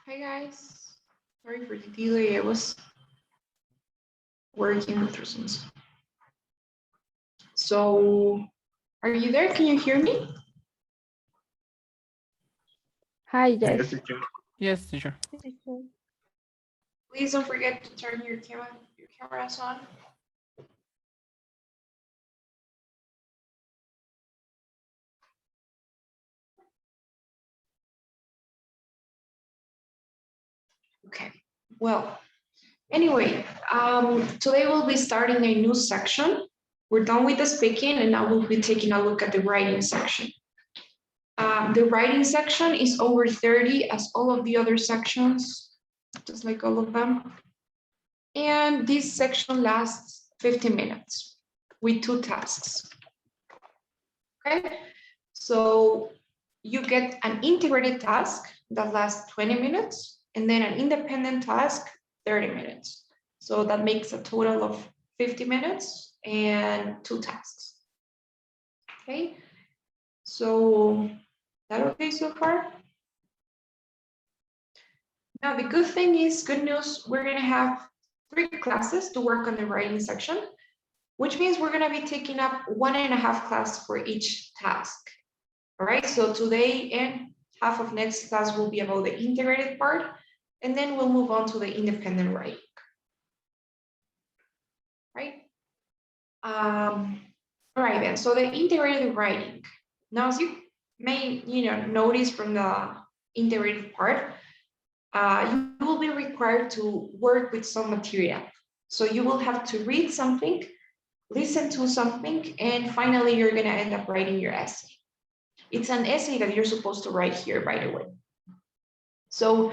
Hi guys, sorry for the delay. I was working with reasons. So, are you there? Can you hear me? Hi, yes. Yes, teacher. Please don't forget to turn your cameras on. Okay, well, anyway, today we'll be starting a new section. We're done with the speaking and now we'll be taking a look at the writing section. The writing section is over 30 as all of the other sections, just like all of them. And this section lasts 15 minutes with 2 tasks. Okay, so you get an integrated task that lasts 20 minutes and then an independent task, 30 minutes. So that makes a total of 50 minutes and 2 tasks. Okay, so that okay so far? Now the good thing is, good news, we're gonna have 3 classes to work on the writing section, which means we're gonna be taking up 1.5 class for each task. All right, so today and half of next class will be about the integrated part, and then we'll move on to the independent writing. Right? All right then, so the integrated writing. Now, as you may notice from the integrated part, you will be required to work with some material. So you will have to read something, listen to something, and finally you're gonna end up writing your essay. It's an essay that you're supposed to write here, by the way. So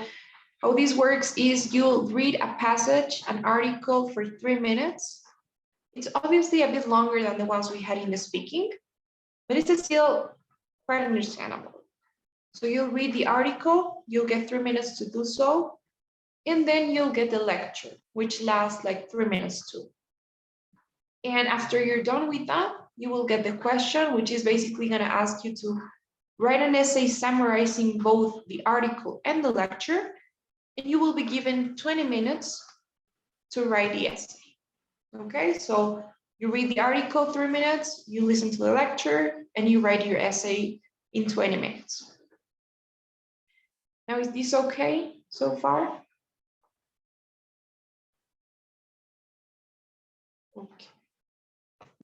how this works is you'll read a passage, an article for 3 minutes. It's obviously a bit longer than the ones we had in the speaking, but it's still quite understandable. So you'll read the article, you'll get 3 minutes to do so, and then you'll get the lecture, which lasts like 3 minutes too. And after you're done with that, you will get the question, which is basically going to ask you to write an essay summarizing both the article and the lecture, and you will be given 20 minutes to write the essay. Okay, so you read the article 3 minutes, you listen to the lecture, and you write your essay in 20 minutes. Now, is this okay so far? Okay.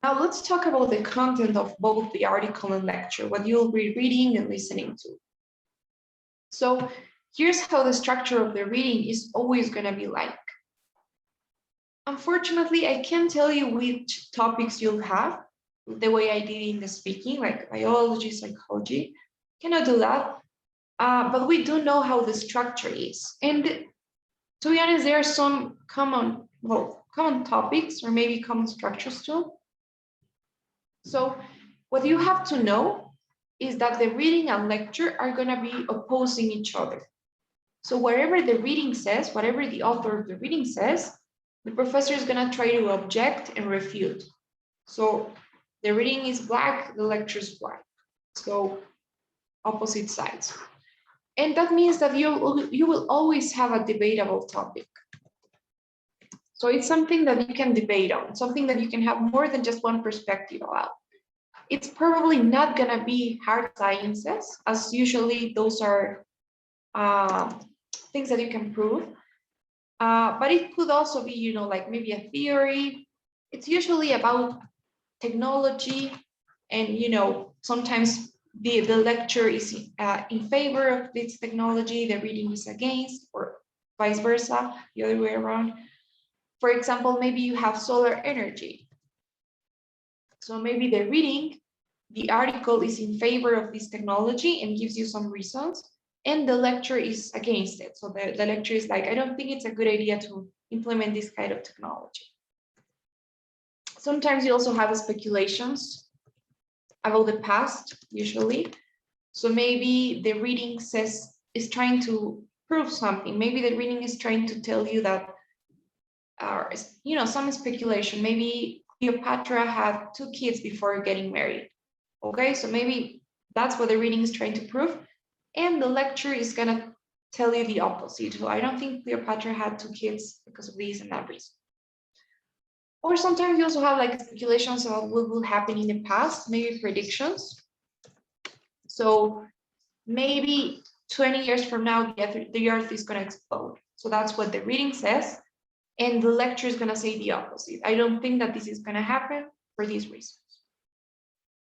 Now let's talk about the content of both the article and lecture, what you'll be reading and listening to. So here's how the structure of the reading is always going to be like. Unfortunately, I can't tell you which topics you'll have the way I did in the speaking, like biology, psychology. Cannot do that. But we do know how the structure is. And to be honest, there are some common topics or maybe common structures too. So what you have to know is that the reading and lecture are going to be opposing each other. So whatever the reading says, whatever the author of the reading says, the professor is going to try to object and refute. So the reading is black, the lecture is white. So opposite sides. And that means that you will always have a debatable topic. So it's something that you can debate on, something that you can have more than just one perspective about. It's probably not going to be hard sciences, as usually those are things that you can prove. But it could also be, like maybe a theory. It's usually about technology, and sometimes the lecture is in favor of this technology, the reading is against, or vice versa, the other way around. For example, maybe you have solar energy. So maybe the reading, the article is in favor of this technology and gives you some reasons, and the lecture is against it. So the lecture is like, I don't think it's a good idea to implement this kind of technology. Sometimes you also have speculations about the past, usually. So maybe the reading is trying to prove something. Maybe the reading is trying to tell you that, some speculation. Maybe Cleopatra had 2 kids before getting married. Okay, so maybe that's what the reading is trying to prove. And the lecture is going to tell you the opposite. So I don't think Cleopatra had 2 kids because of this and that reason. Or sometimes you also have like speculations about what will happen in the past, maybe predictions. So maybe 20 years from now, the Earth is going to explode. So that's what the reading says. And the lecture is going to say the opposite. I don't think that this is going to happen for these reasons.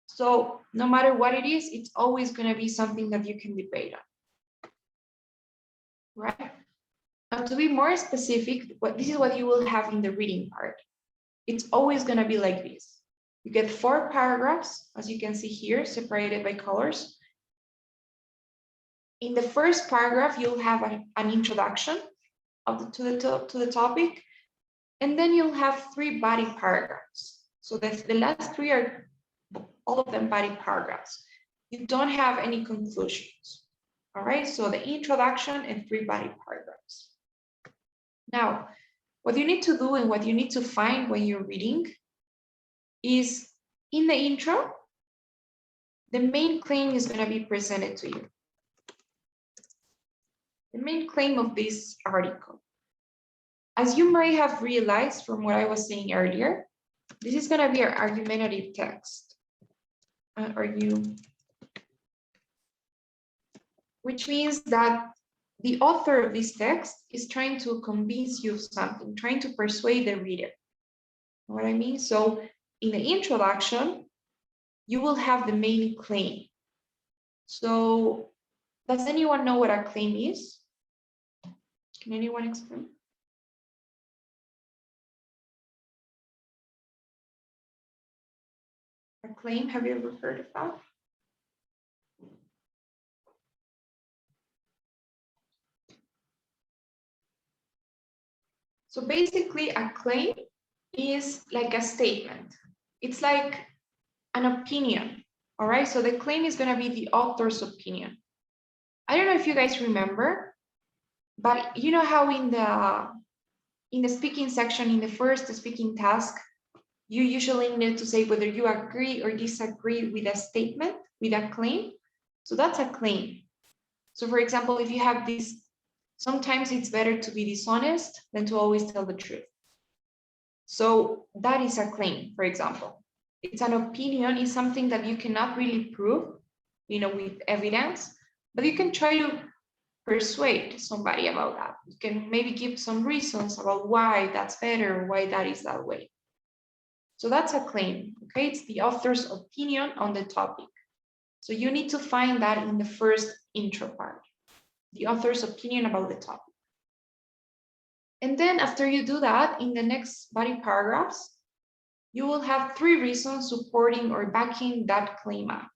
So no matter what it is, it's always going to be something that you can debate on. Right? And to be more specific, this is what you will have in the reading part. It's always going to be like this. You get 4 paragraphs, as you can see here, separated by colors. In the first paragraph, you'll have an introduction to the topic, and then you'll have 3 body paragraphs. So the last 3 are all of them body paragraphs. You don't have any conclusions. All right, so the introduction and 3 body paragraphs. Now, what you need to do and what you need to find when you're reading is in the intro, the main claim is going to be presented to you. The main claim of this article. As you may have realized from what I was saying earlier, this is going to be our argumentative text. Which means that the author of this text is trying to convince you of something, trying to persuade the reader. Know what I mean? So in the introduction, you will have the main claim. So does anyone know what a claim is? Can anyone explain? A claim, have you ever heard of that? So basically, a claim is like a statement. It's like an opinion, all right? So the claim is going to be the author's opinion. I don't know if you guys remember, but you know how in the speaking section, in the first speaking task, you usually need to say whether you agree or disagree with a statement, with a claim. So that's a claim. So for example, if you have this, sometimes it's better to be dishonest than to always tell the truth. So that is a claim, for example. It's an opinion, it's something that you cannot really prove, with evidence, but you can try to persuade somebody about that. You can maybe give some reasons about why that's better, why that is that way. So that's a claim, okay? It's the author's opinion on the topic. So you need to find that in the first intro part, the author's opinion about the topic. And then after you do that, in the next body paragraphs, you will have 3 reasons supporting or backing that claim up.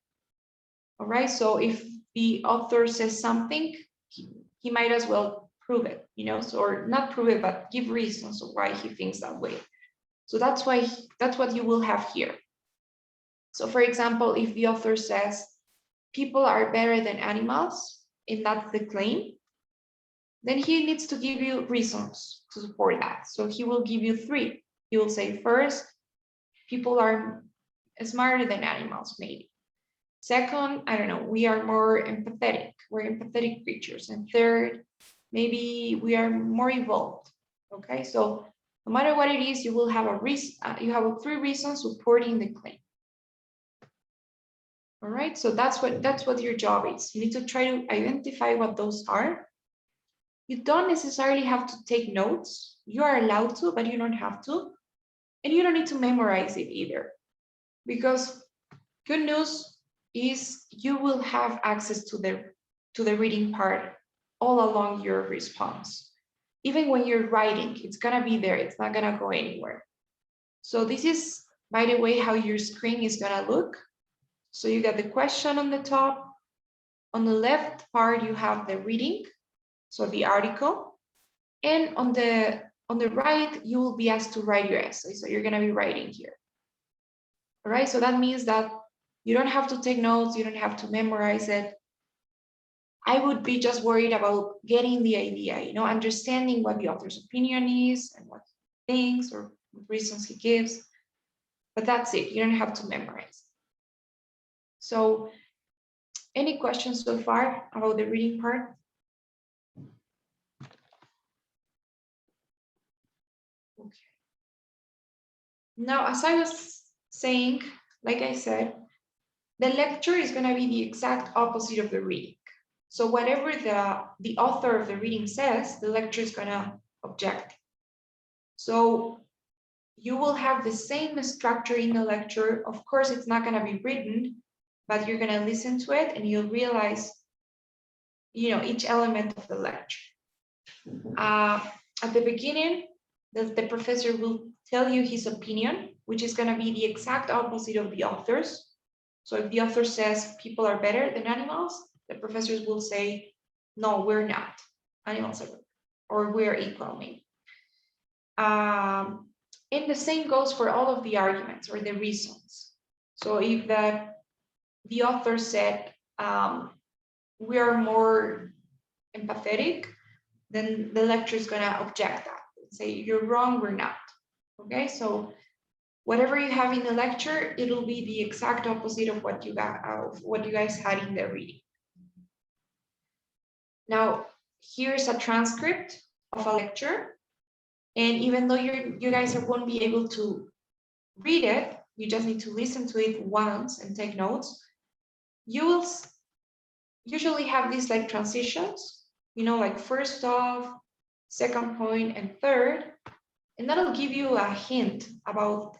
All right, so if the author says something, he might as well prove it, or not prove it, but give reasons of why he thinks that way. So that's what you will have here. So for example, if the author says people are better than animals, and that's the claim, then he needs to give you reasons to support that. So he will give you 3. He will say, first, people are smarter than animals, maybe. Second, I don't know, we are more empathetic. We're empathetic creatures. And third, maybe we are more evolved. Okay, so no matter what it is, you will have a reason. You have 3 reasons supporting the claim. All right, so that's what your job is. You need to try to identify what those are. You don't necessarily have to take notes. You are allowed to, but you don't have to. And you don't need to memorize it either. Because good news is you will have access to the reading part all along your response. Even when you're writing, it's gonna be there. It's not gonna go anywhere. So this is, by the way, how your screen is gonna look. So you got the question on the top. On the left part, you have the reading, so the article. And on the right, you will be asked to write your essay. So you're gonna be writing here. All right, so that means that you don't have to take notes, you don't have to memorize it. I would be just worried about getting the idea, understanding what the author's opinion is and what he thinks or what reasons he gives. But that's it, you don't have to memorize. So any questions so far about the reading part? Okay. Now, as I was saying, like I said, the lecture is going to be the exact opposite of the reading. So whatever the author of the reading says, the lecture is going to object. So you will have the same structure in the lecture. Of course, it's not going to be written, but you're going to listen to it and you'll realize, each element of the lecture. At the beginning, the professor will tell you his opinion, which is going to be the exact opposite of the author's. So if the author says people are better than animals, the professors will say, no, we're not. Animals are, or we're equal, maybe. And the same goes for all of the arguments or the reasons. So if the author said, we are more empathetic, then the lecturer is going to object that, say you're wrong, we're not. Okay, so whatever you have in the lecture, it'll be the exact opposite of what you guys had in the reading. Now, here's a transcript of a lecture, and even though you guys won't be able to read it, you just need to listen to it once and take notes. You will usually have these like transitions, like first off, second point, and third, and that'll give you a hint about,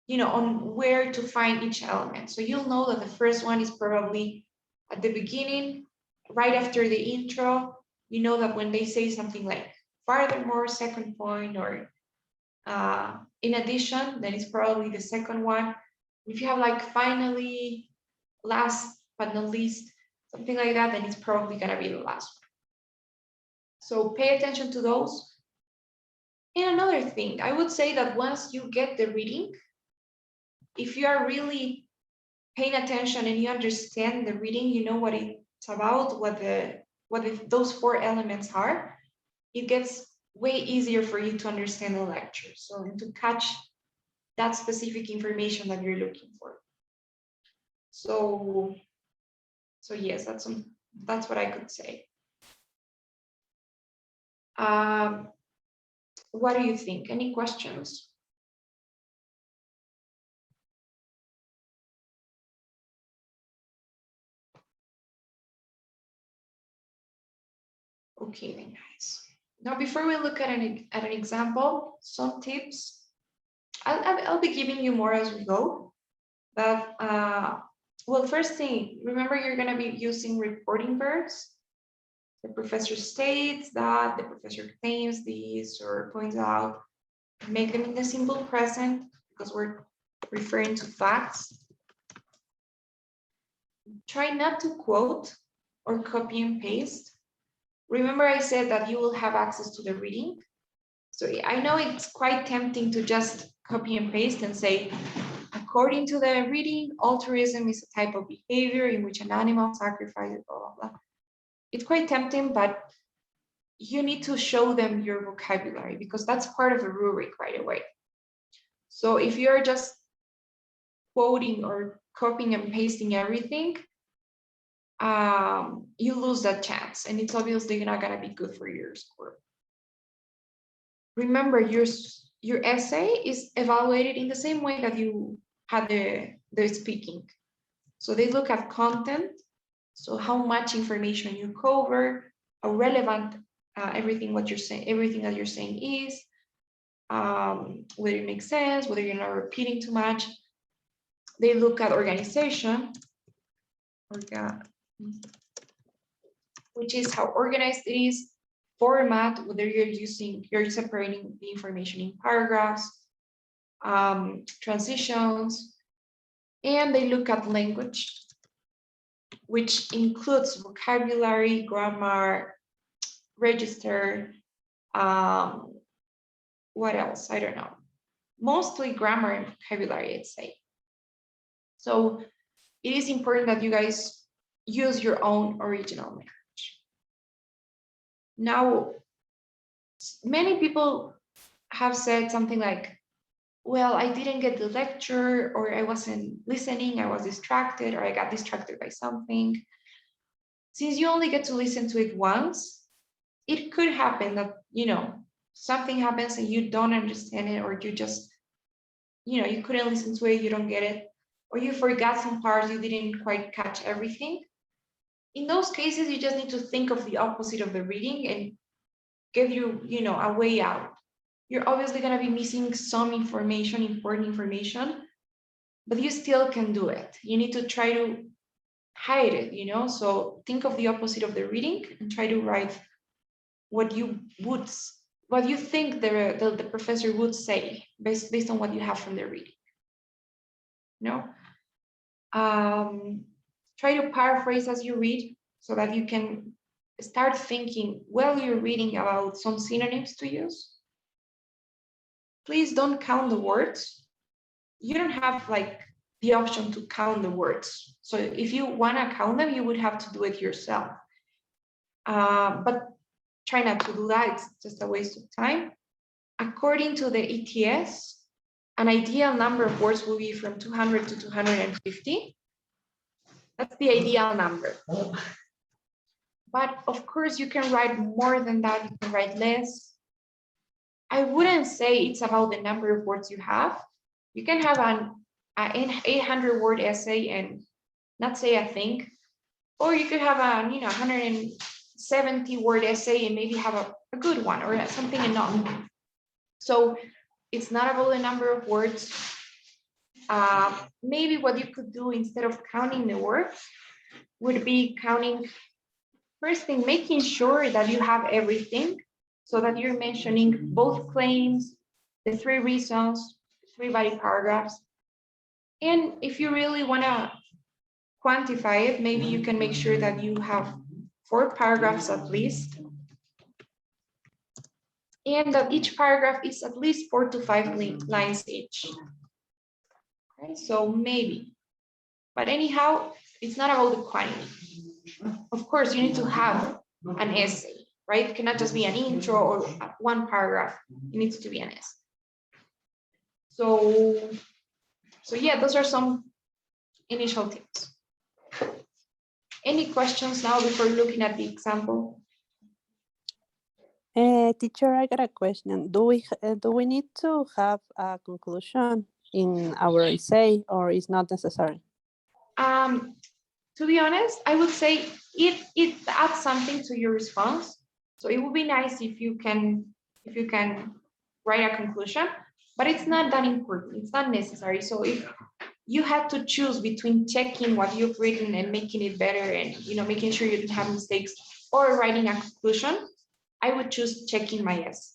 on where to find each element. So you'll know that the first one is probably at the beginning, right after the intro. You know that when they say something like furthermore, second point, or in addition, then it's probably the second one. If you have like finally, last but not least, something like that, then it's probably going to be the last one. So pay attention to those. And another thing, I would say that once you get the reading, if you are really paying attention and you understand the reading, you know what it's about, what those 4 elements are, it gets way easier for you to understand the lecture. So to catch that specific information that you're looking for. So yes, that's what I could say. What do you think? Any questions? Okay, then guys. Now, before we look at an example, some tips. I'll be giving you more as we go, but well, first thing, remember you're going to be using reporting verbs. The professor states that, the professor claims these or points out, make them in the simple present because we're referring to facts. Try not to quote or copy and paste. Remember I said that you will have access to the reading. So I know it's quite tempting to just copy and paste and say, according to the reading, altruism is a type of behavior in which an animal sacrifices, blah, blah, blah. It's quite tempting, but you need to show them your vocabulary because that's part of the rubric right away. So if you're just quoting or copying and pasting everything, you lose that chance, and it's obviously not going to be good for your score. Remember, your essay is evaluated in the same way that you had the speaking. So they look at content, so how much information you cover, how relevant everything that you're saying is, whether it makes sense, whether you're not repeating too much. They look at organization, which is how organized it is, format, whether you're separating the information in paragraphs, transitions, and they look at language, which includes vocabulary, grammar, register, what else? I don't know. Mostly grammar and vocabulary, I'd say. So it is important that you guys use your own original language. Now, many people have said something like, well, I didn't get the lecture, or I wasn't listening, I was distracted, or I got distracted by something. Since you only get to listen to it once, it could happen that, something happens and you don't understand it, or you just, you couldn't listen to it, you don't get it, or you forgot some parts, you didn't quite catch everything. In those cases, you just need to think of the opposite of the reading and give you, a way out. You're obviously going to be missing some information, important information, but you still can do it. You need to try to hide it, So think of the opposite of the reading and try to write what you think the professor would say based on what you have from the reading. Try to paraphrase as you read so that you can start thinking while you're reading about some synonyms to use. Please don't count the words. You don't have like the option to count the words. So if you want to count them, you would have to do it yourself. But try not to do that. It's just a waste of time. According to the ETS, an ideal number of words will be from 200 to 250. That's the ideal number. But of course, you can write more than that. You can write less. I wouldn't say it's about the number of words you have. You can have an 800-word essay and not say a thing. Or you could have a 170-word essay and maybe have a good one or something enough. So it's not about the number of words. Maybe what you could do instead of counting the words would be counting, first thing, making sure that you have everything so that you're mentioning both claims, the 3 reasons, 3 body paragraphs. And if you really want to quantify it, maybe you can make sure that you have 4 paragraphs at least, and that each paragraph is at least 4 to 5 lines each. Okay, so maybe, but anyhow, it's not about the quantity. Of course, you need to have an essay, right? It cannot just be an intro or 1 paragraph. It needs to be an essay. So yeah, those are some initial tips. Any questions now before looking at the example? Teacher, I got a question. Do we need to have a conclusion in our essay, or is not necessary? To be honest, I would say it adds something to your response. So it would be nice if you can write a conclusion, but it's not that important. It's not necessary. So if you had to choose between checking what you've written and making it better and making sure you didn't have mistakes or writing a conclusion, I would choose checking my essay.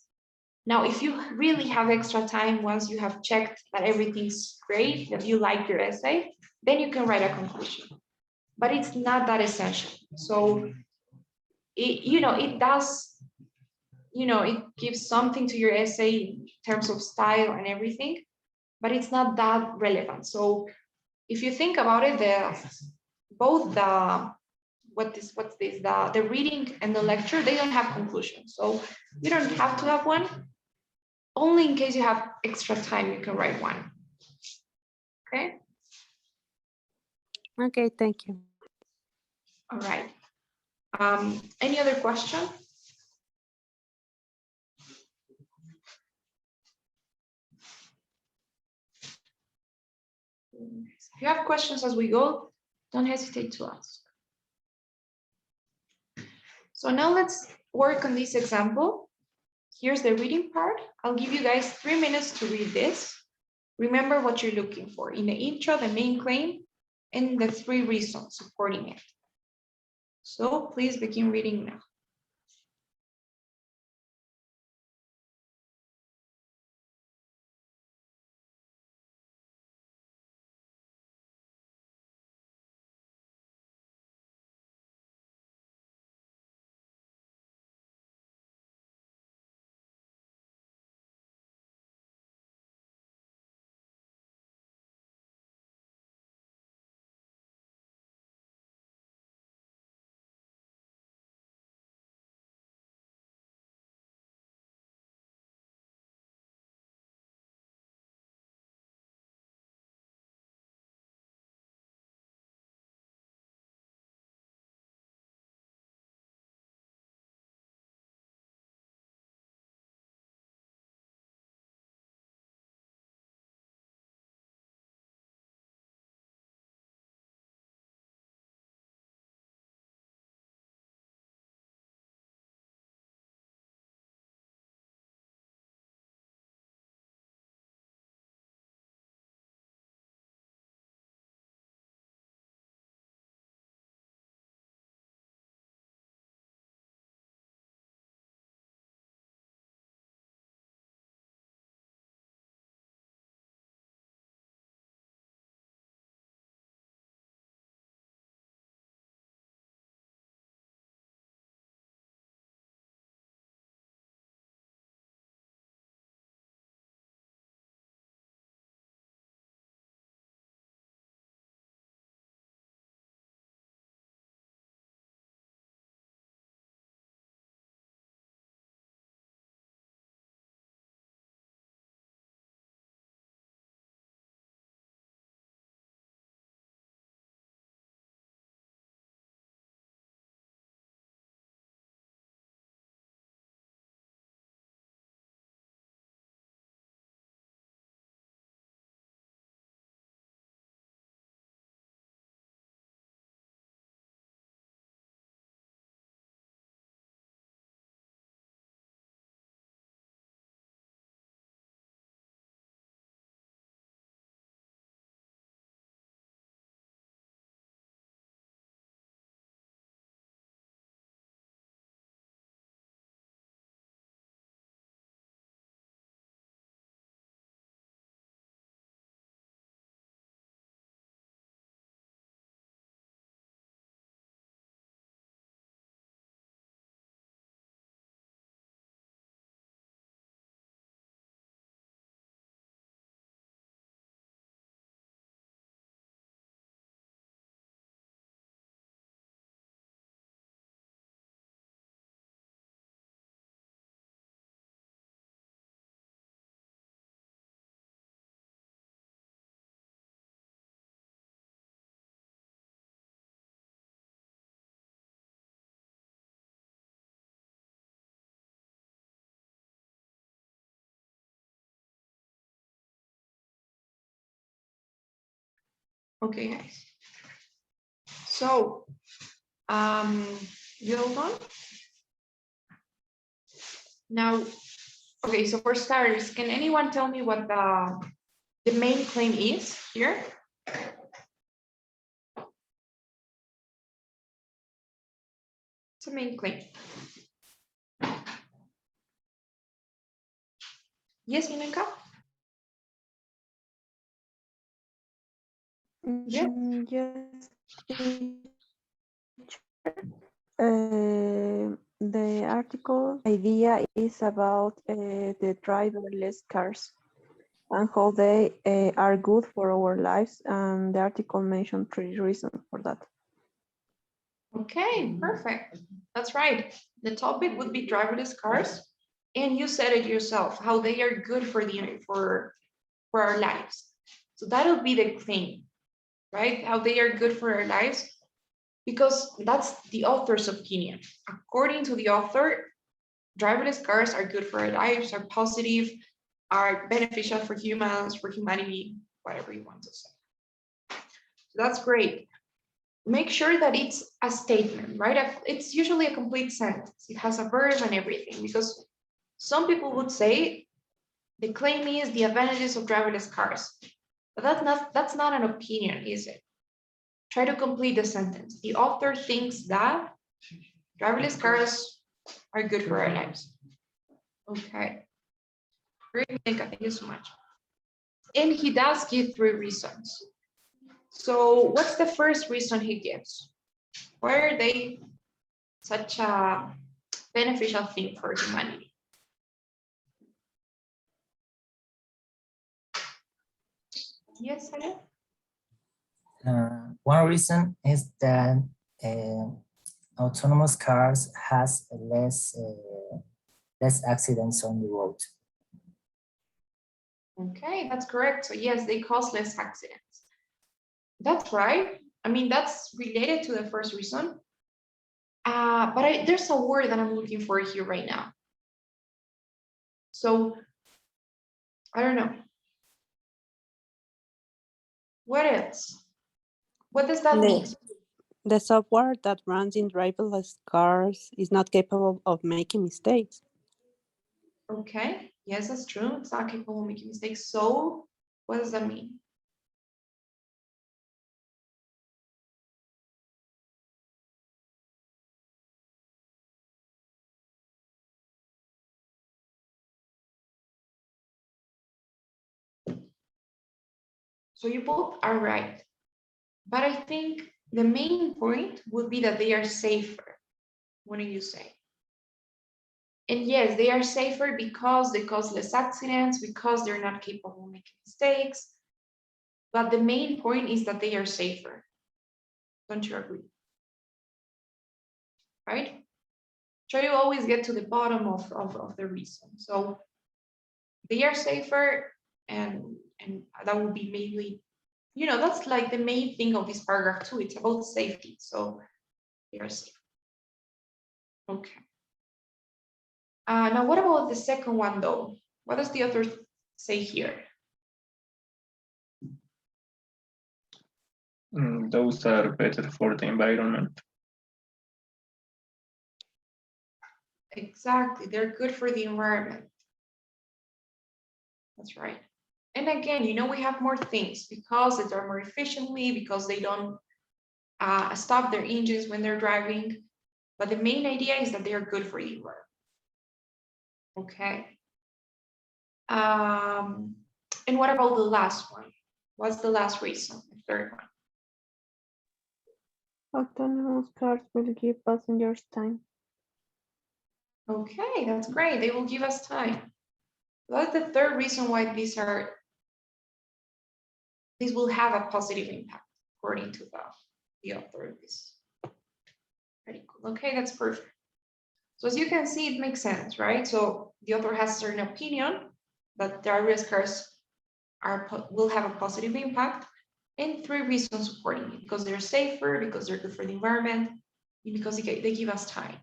Now, if you really have extra time once you have checked that everything's great, that you like your essay, then you can write a conclusion. But it's not that essential. So it does, it gives something to your essay in terms of style and everything, but it's not that relevant. So if you think about it, both the reading and the lecture, they don't have conclusions. So you don't have to have one. Only in case you have extra time, you can write one. Okay. Okay, thank you. All right. Any other question? If you have questions as we go, don't hesitate to ask. So now let's work on this example. Here's the reading part. I'll give you guys 3 minutes to read this. Remember what you're looking for in the intro, the main claim, and the 3 reasons supporting it. So please begin reading now. Okay, guys. So, you all done? Now, okay, so for starters, can anyone tell me what the main claim is here? It's a main claim. Yes, Minenka? Yeah. Yes. The article idea is about the driverless cars and how they are good for our lives. And the article mentioned 3 reasons for that. Okay, perfect. That's right. The topic would be driverless cars, and you said it yourself, how they are good for for our lives. So that'll be the thing, right? How they are good for our lives, because that's the author's opinion. According to the author, driverless cars are good for our lives, are positive, are beneficial for humans, for humanity, whatever you want to say. So that's great. Make sure that it's a statement, right? It's usually a complete sentence. It has a verb and everything, because some people would say the claim is the advantages of driverless cars. But that's not an opinion, is it? Try to complete the sentence. The author thinks that driverless cars are good for our lives. Okay. Great, Mika, thank you so much. And he does give 3 reasons. So what's the first reason he gives? Why are they such a beneficial thing for humanity? Yes, Sarah? One reason is that uh, autonomous cars has less accidents on the road. Okay, that's correct. So yes, they cause less accidents. That's right. I mean, that's related to the first reason. But there's a word that I'm looking for here right now. So I don't know. What else? What does that mean? The software that runs in driverless cars is not capable of making mistakes. Okay, yes, that's true. It's not capable of making mistakes. So what does that mean? So you both are right. But I think the main point would be that they are safer. What do you say? And yes, they are safer because they cause less accidents, because they're not capable of making mistakes. But the main point is that they are safer. Don't you agree? Right? Try to always get to the bottom of the reason. So they are safer, and that would be mainly, that's like the main thing of this paragraph too. It's about safety. So they are safe. Okay. Now, what about the second one though? What does the author say here? Those are better for the environment. Exactly, they're good for the environment. That's right. And again, we have more things because they drive more efficiently, because they don't stop their engines when they're driving. But the main idea is that they are good for the environment. Okay. And what about the last one? What's the last reason, the third one? Autonomous cars will give passengers time. Okay, that's great. They will give us time. That's the third reason why these will have a positive impact, according to the author of this. Pretty cool. Okay, that's perfect. So as you can see, it makes sense, right? So the author has a certain opinion that driverless cars will have a positive impact, and 3 reasons supporting it: because they're safer, because they're good for the environment, and because they give us time.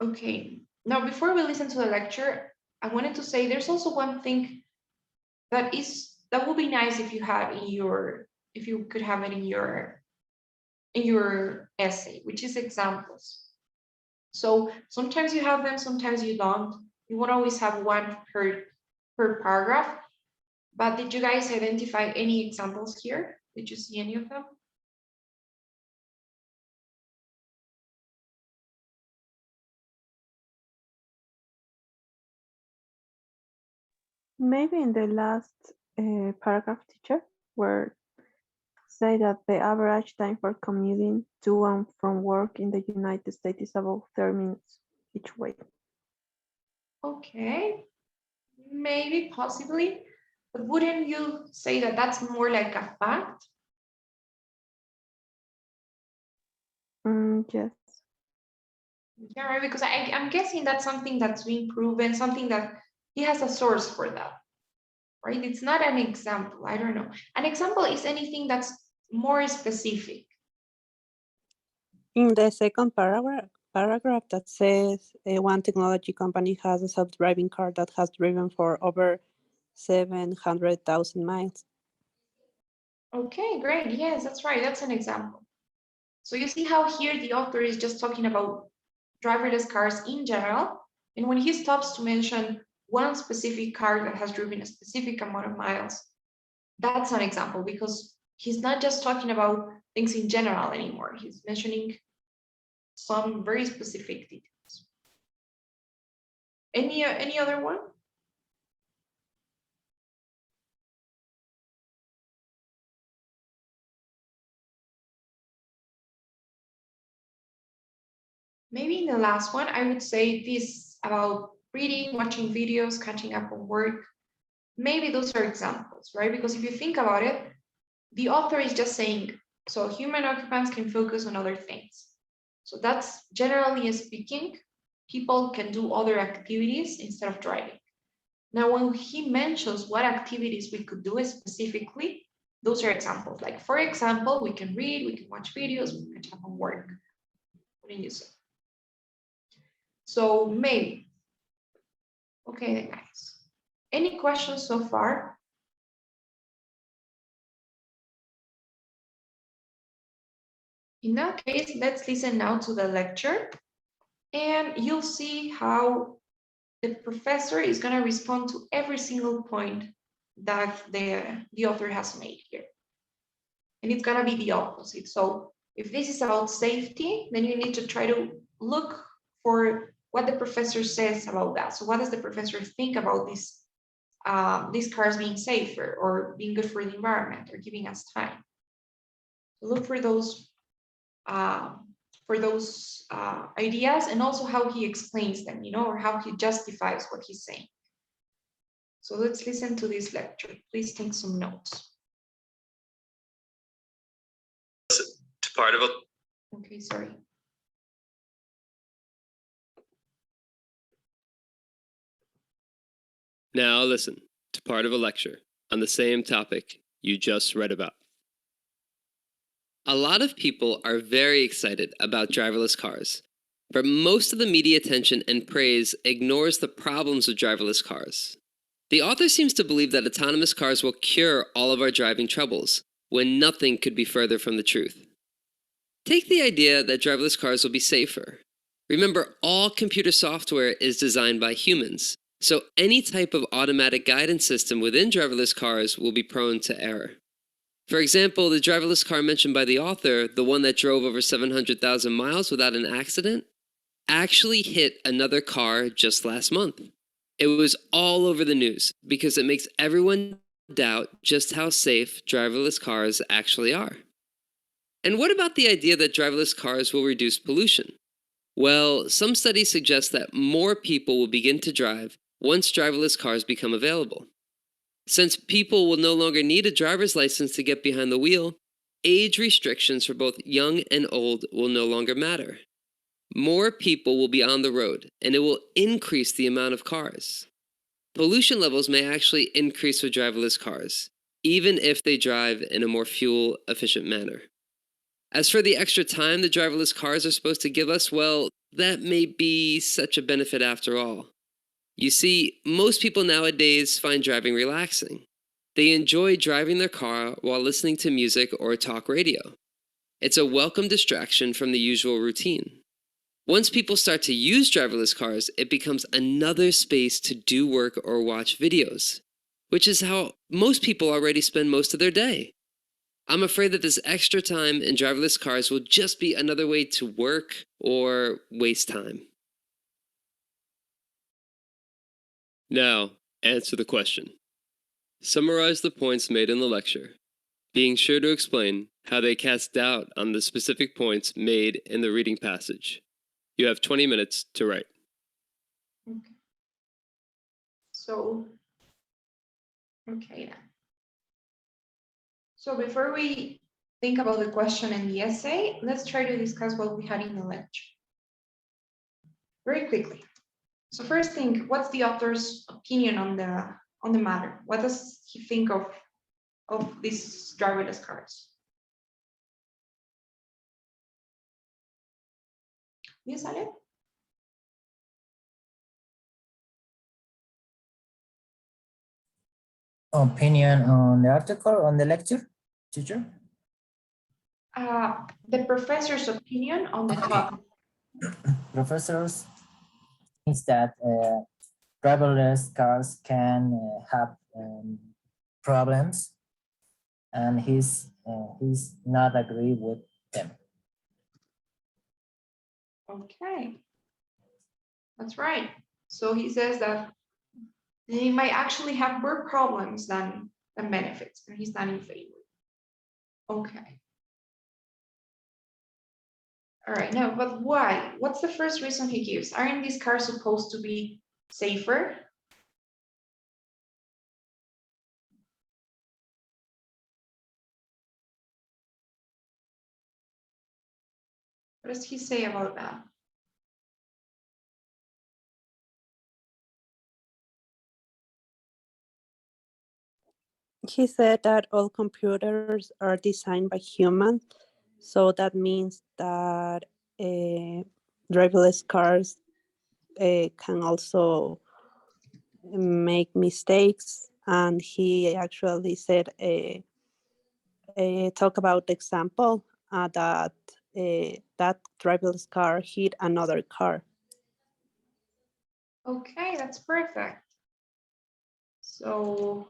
Okay, now before we listen to the lecture, I wanted to say there's also one thing that is that would be nice if you had in your, if you could have it in your essay, which is examples. So sometimes you have them, sometimes you don't. You won't always have one per paragraph. But did you guys identify any examples here? Did you see any of them? Maybe in the last paragraph, teacher, where say that the average time for commuting to and from work in the United States is about 30 minutes each way. Okay, maybe, possibly. But wouldn't you say that that's more like a fact? Yes. Yeah, right, because I'm guessing that's something that's been proven, something that he has a source for that, right? It's not an example. I don't know. An example is anything that's more specific. In the second paragraph that says one technology company has a self-driving car that has driven for over 700,000 miles. Okay, great. Yes, that's right. That's an example. So you see how here the author is just talking about driverless cars in general. And when he stops to mention one specific car that has driven a specific amount of miles, that's an example, because he's not just talking about things in general anymore. He's mentioning some very specific details. Any other one? Maybe in the last one, I would say this about reading, watching videos, catching up on work. Maybe those are examples, right? Because if you think about it, the author is just saying, so human occupants can focus on other things. So that's generally speaking, people can do other activities instead of driving. Now, when he mentions what activities we could do specifically, those are examples. Like, for example, we can read, we can watch videos, we can catch up on work. What do you say? So maybe. Okay, then, guys. Any questions so far? In that case, let's listen now to the lecture, and you'll see how the professor is going to respond to every single point that the author has made here. And it's going to be the opposite. So if this is about safety, then you need to try to look for what the professor says about that. So what does the professor think about this, these cars being safer or being good for the environment or giving us time? Look for those ideas, and also how he explains them, or how he justifies what he's saying. So let's listen to this lecture. Please take some notes. Okay, sorry. Now listen to part of a lecture on the same topic you just read about. A lot of people are very excited about driverless cars, but most of the media attention and praise ignores the problems with driverless cars. The author seems to believe that autonomous cars will cure all of our driving troubles, when nothing could be further from the truth. Take the idea that driverless cars will be safer. Remember, all computer software is designed by humans, so any type of automatic guidance system within driverless cars will be prone to error. For example, the driverless car mentioned by the author, the one that drove over 700,000 miles without an accident, actually hit another car just last month. It was all over the news because it makes everyone doubt just how safe driverless cars actually are. And what about the idea that driverless cars will reduce pollution? Well, some studies suggest that more people will begin to drive once driverless cars become available. Since people will no longer need a driver's license to get behind the wheel, age restrictions for both young and old will no longer matter. More people will be on the road, and it will increase the amount of cars. Pollution levels may actually increase with driverless cars, even if they drive in a more fuel-efficient manner. As for the extra time the driverless cars are supposed to give us, well, that may be such a benefit after all. You see, most people nowadays find driving relaxing. They enjoy driving their car while listening to music or talk radio. It's a welcome distraction from the usual routine. Once people start to use driverless cars, it becomes another space to do work or watch videos, which is how most people already spend most of their day. I'm afraid that this extra time in driverless cars will just be another way to work or waste time. Now, answer the question. Summarize the points made in the lecture, being sure to explain how they cast doubt on the specific points made in the reading passage. You have 20 minutes to write. Okay. So, okay then. So before we think about the question and the essay, let's try to discuss what we had in the lecture. Very quickly. So first thing, what's the author's opinion on the matter? What does he think of these driverless cars? Yes, Ale? Opinion on the article, on the lecture, teacher? The professor's opinion on the topic. Professors thinks that driverless cars can have problems, and he's not agree with them. Okay, that's right. So he says that they might actually have more problems than benefits, and he's not in favor. Okay. All right, now, but why? What's the first reason he gives? Aren't these cars supposed to be safer? What does he say about that? He said that all computers are designed by humans, so that means that driverless cars can also make mistakes. And he actually said, talk about the example that that driverless car hit another car. Okay, that's perfect. So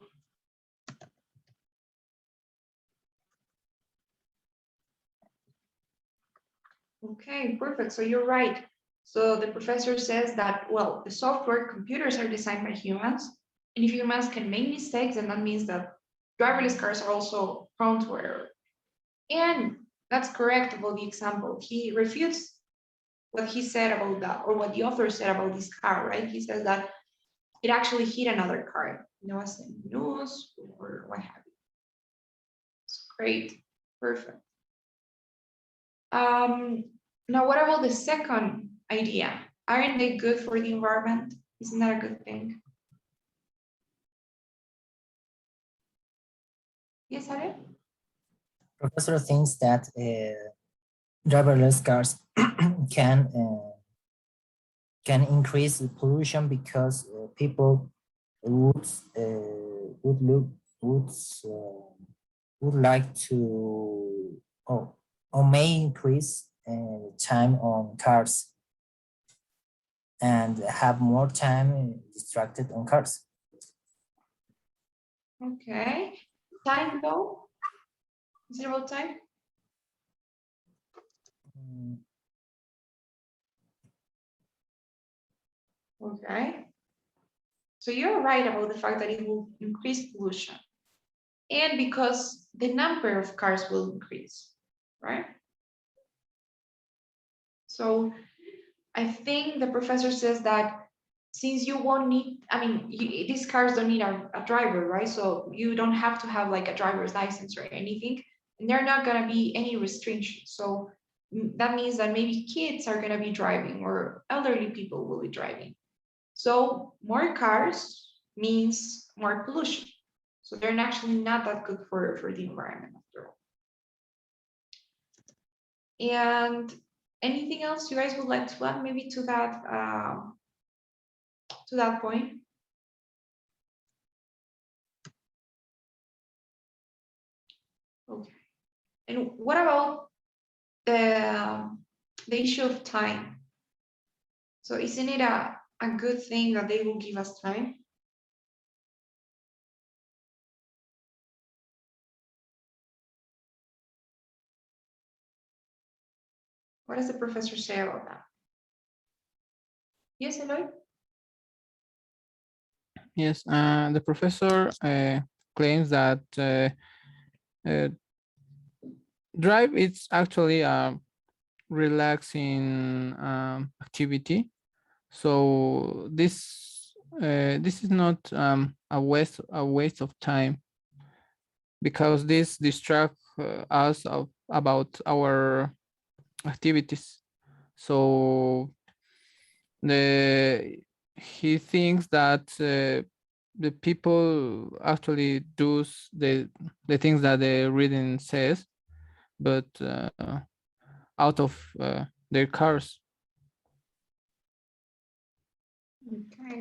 okay, perfect. So you're right. So the professor says that, well, the software computers are designed by humans, and if humans can make mistakes, then that means that driverless cars are also prone to error. And that's correct about the example. He refutes what he said about that, or what the author said about this car, right? He says that it actually hit another car, as in news or what have you. It's great, perfect. Now, what about the second idea? Aren't they good for the environment? Isn't that a good thing? Yes, Are? Professor thinks that driverless cars can increase the pollution because people would like to or may increase time on cars and have more time distracted on cars. Okay. Time though? Is it about time? Mm, Okay. So you're right about the fact that it will increase pollution. And because the number of cars will increase, right? So I think the professor says that since you won't need, these cars don't need a driver, right? So you don't have to have like a driver's license or anything, and there are not gonna be any restrictions. So that means that maybe kids are gonna be driving or elderly people will be driving. So more cars means more pollution. So they're actually not that good for the environment after all. And anything else you guys would like to add maybe to that point? And what about the issue of time? So isn't it a good thing that they will give us time? What does the professor say about that? Yes, Eloy? Yes, the professor claims that uh, drive is actually a relaxing activity. So this is not a waste of time, because this distracts us about our activities. So he thinks that the people actually do the things that the reading says, but out of their cars. Okay.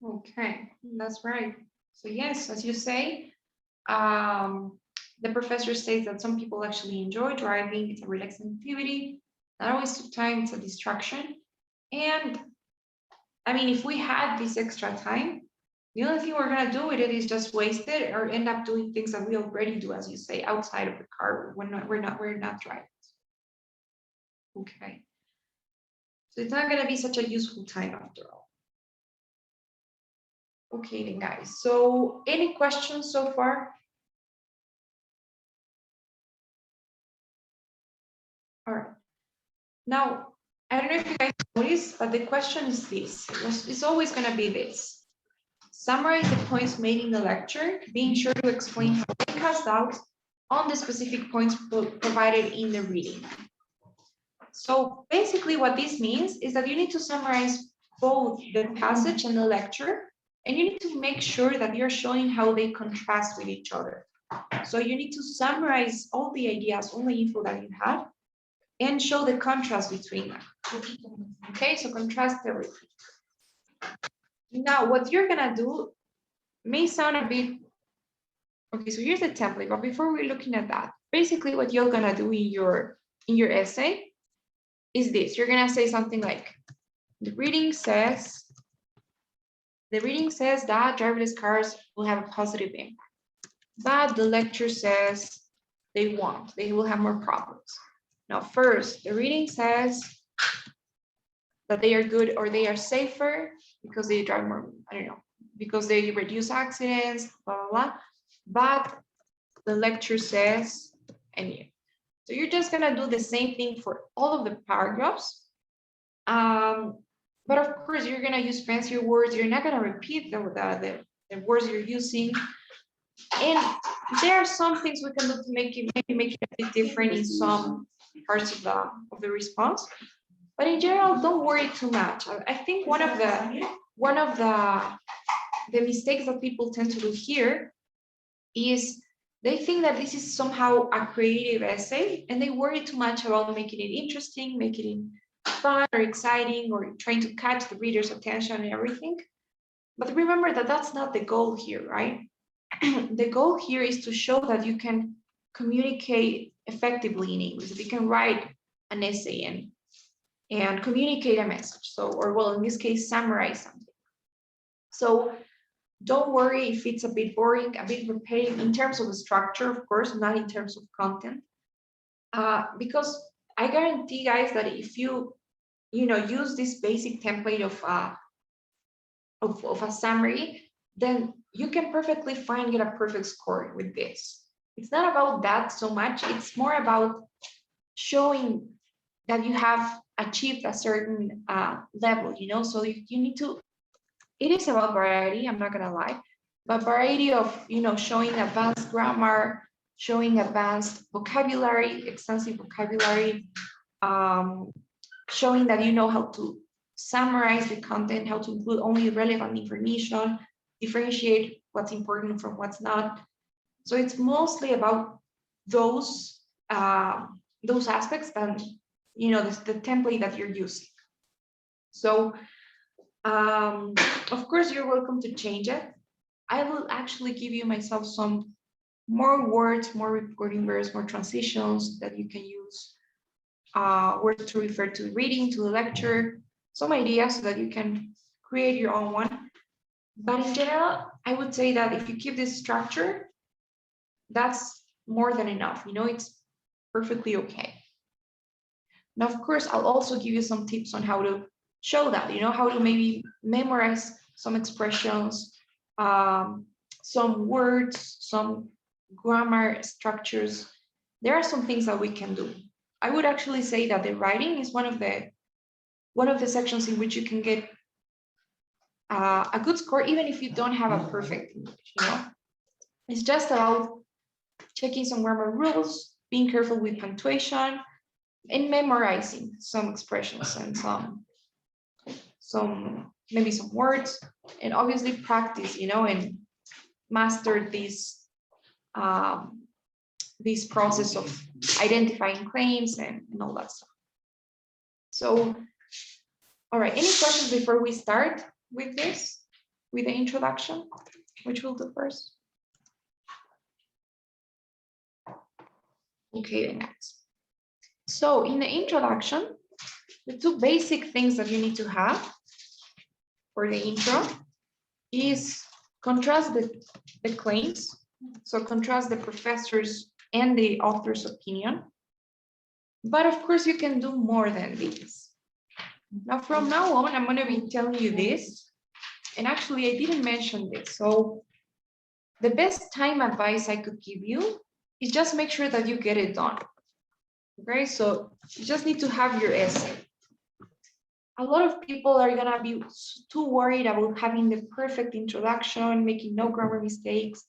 Okay, that's right. So yes, as you say, the professor says that some people actually enjoy driving. It's a relaxing activity, not always of time, it's a distraction. And I mean, if we had this extra time, the only thing we're gonna do with it is just waste it or end up doing things that we already do, as you say, outside of the car. We're not driving. Okay. So it's not gonna be such a useful time after all. Okay, then guys. So any questions so far? All right. Now, I don't know if you guys noticed, but the question is this. It's always going to be this. Summarize the points made in the lecture, being sure to explain how they cast out on the specific points provided in the reading. So basically what this means is that you need to summarize both the passage and the lecture, and you need to make sure that you're showing how they contrast with each other. So you need to summarize all the ideas, all the info that you have, and show the contrast between them. Okay, so contrast everything. Now, what you're gonna do may sound a bit, okay, so here's the template, but before we're looking at that, basically what you're gonna do in your essay is this. You're gonna say something like, the reading says that driverless cars will have a positive impact, but the lecture says they won't, they will have more problems. Now, first, the reading says that they are good or they are safer because they drive more, I don't know, because they reduce accidents, blah, blah, blah. But the lecture says, and yeah. So you're just gonna do the same thing for all of the paragraphs. But of course, you're gonna use fancier words. You're not gonna repeat the words you're using. And there are some things we can do to make it a bit different in some parts of the response. But in general, don't worry too much. I think one of the mistakes that people tend to do here is they think that this is somehow a creative essay, and they worry too much about making it interesting, making it fun or exciting, or trying to catch the reader's attention and everything. But remember that that's not the goal here, right? The goal here is to show that you can communicate effectively in English, that you can write an essay and communicate a message. So, or well, in this case, summarize something. So don't worry if it's a bit boring, a bit repetitive in terms of the structure, of course, not in terms of content. Because I guarantee, guys, that if you use this basic template of a summary, then you can perfectly fine get a perfect score with this. It's not about that so much. It's more about showing that you have achieved a certain level, so you need to, it is about variety, I'm not gonna lie, but variety of, showing advanced grammar, showing advanced vocabulary, extensive vocabulary, showing that you know how to summarize the content, how to include only relevant information, differentiate what's important from what's not. So it's mostly about those aspects than the template that you're using. So Of course, you're welcome to change it. I will actually give you myself some more words, more reporting verbs, more transitions that you can use, words to refer to reading, to the lecture, some ideas so that you can create your own one. But in general, I would say that if you keep this structure, that's more than enough. You know, it's perfectly okay. Now, of course, I'll also give you some tips on how to show that, you know, how to maybe memorize some expressions, some words, some grammar structures. There are some things that we can do. I would actually say that the writing is one of the sections in which you can get a good score, even if you don't have a perfect English, you know. It's just about checking some grammar rules, being careful with punctuation, and memorizing some expressions and maybe some words, and obviously practice, you know, and master this process of identifying claims and all that stuff. So, all right, any questions before we start with this, with the introduction, which we'll do first? Okay, next. So in the introduction, the two basic things that you need to have for the intro is contrast the claims. So contrast the professor's and the author's opinion. But of course, you can do more than this. Now, from now on, I'm going to be telling you this. And actually, I didn't mention this. So the best time advice I could give you is just make sure that you get it done. Okay, so you just need to have your essay. A lot of people are going to be too worried about having the perfect introduction, making no grammar mistakes,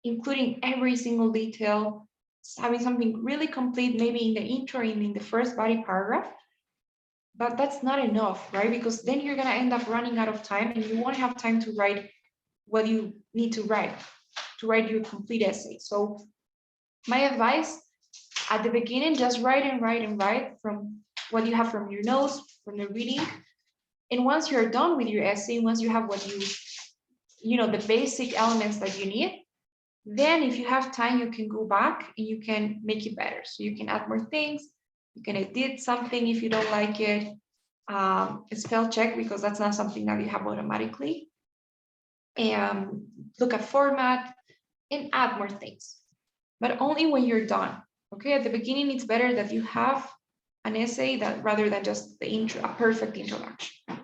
including every single detail, having something really complete, maybe in the intro and in the first body paragraph. But that's not enough, right? Because then you're going to end up running out of time and you won't have time to write what you need to write your complete essay. So my advice at the beginning, just write and write and write from what you have from your notes, from the reading. And once you're done with your essay, once you have what you know, the basic elements that you need, then if you have time, you can go back and you can make it better. So you can add more things, you can edit something if you don't like it, spell check, because that's not something that you have automatically, and look at format and add more things, but only when you're done. Okay, at the beginning, it's better that you have an essay that rather than just the intro, a perfect introduction. All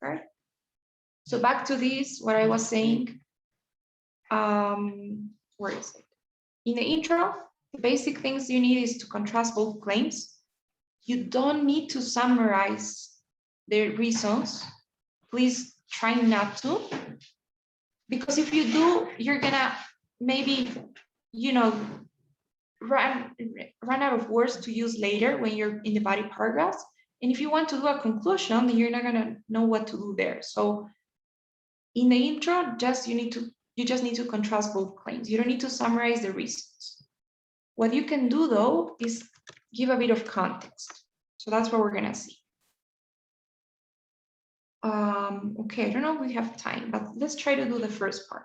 right. So back to this, what I was saying. Where is it? In the intro, the basic things you need is to contrast both claims. You don't need to summarize the reasons. Please try not to, because if you do, you're gonna maybe, you know, run out of words to use later when you're in the body paragraphs. And if you want to do a conclusion, then you're not gonna know what to do there. So in the intro, you just need to contrast both claims. You don't need to summarize the reasons. What you can do though is give a bit of context. So that's what we're gonna see. Okay, I don't know if we have time, but let's try to do the first part.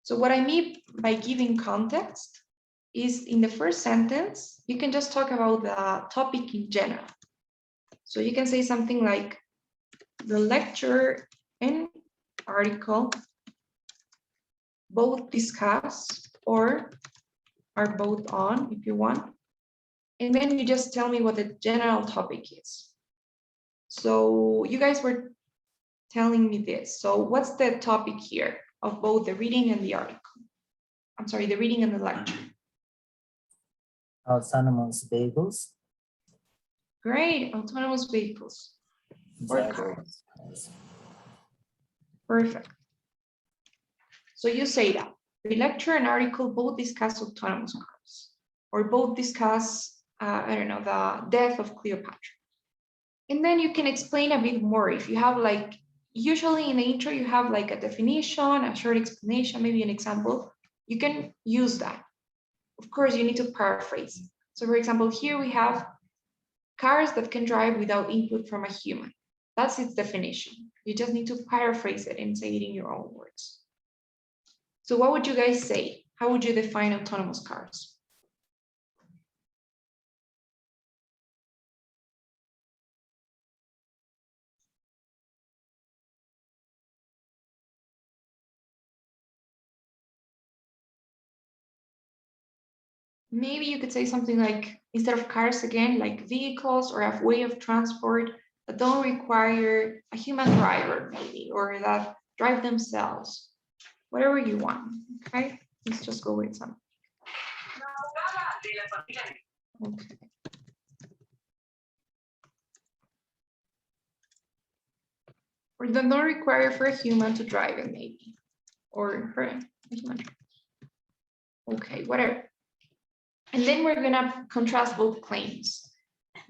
So what I mean by giving context is in the first sentence, you can just talk about the topic in general. So you can say something like the lecture and article both discuss or are both on, if you want. And then you just tell me what the general topic is. So you guys were telling me this. So what's the topic here of both the reading and the article? I'm sorry, the reading and the lecture. Autonomous vehicles. Great, autonomous vehicles. Or cars. Drivers. Perfect. So you say that the lecture and article both discuss autonomous cars, or both discuss, I don't know, the death of Cleopatra. And then you can explain a bit more. If you have like, usually in the intro, you have like a definition, a short explanation, maybe an example. You can use that. Of course, you need to paraphrase. So for example, here we have cars that can drive without input from a human. That's its definition. You just need to paraphrase it and say it in your own words. So what would you guys say? How would you define autonomous cars? Maybe you could say something like, instead of cars again, like vehicles or a way of transport that don't require a human driver, maybe, or that drive themselves. Whatever you want, okay? Let's just go with some. Okay. Or that don't require for a human to drive it, maybe, or for a human. Okay, whatever. And then we're gonna contrast both claims,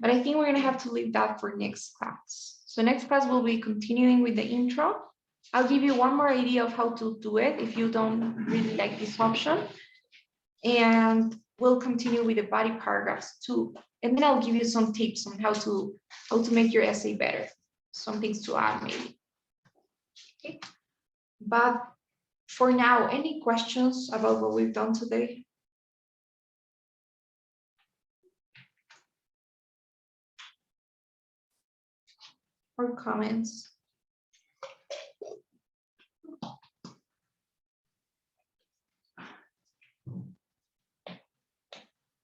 but I think we're gonna have to leave that for next class. So next class we'll be continuing with the intro. I'll give you one more idea of how to do it if you don't really like this option. And we'll continue with the body paragraphs too. And then I'll give you some tips on how to make your essay better. Some things to add maybe. Okay. But for now, any questions about what we've done today? Or comments?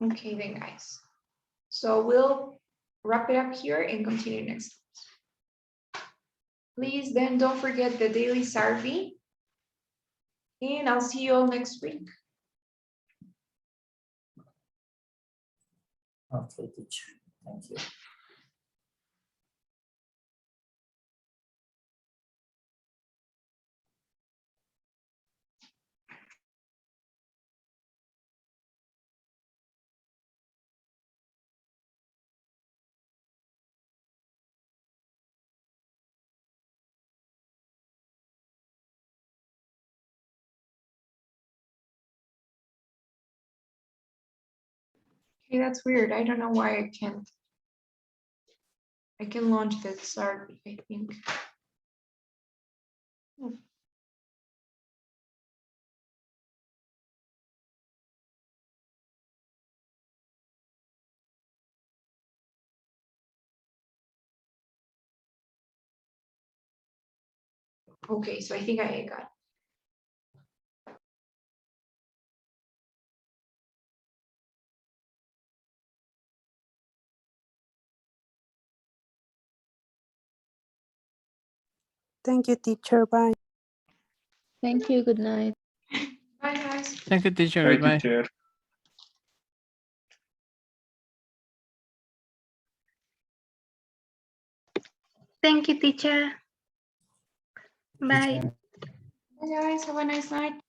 Okay then, guys. So we'll wrap it up here and continue next. Please then don't forget the daily survey. And I'll see you all next week. Okay, teacher. Thank you. Okay, that's weird. I don't know why I can't. I can launch that survey, I think. Okay, so I think I got it. Thank you, teacher. Bye. Thank you. Good night. Bye, guys. Thank you, teacher. Hi, Goodbye. teacher. Thank you, teacher. Bye. Teacher. Bye, guys. Have a nice night.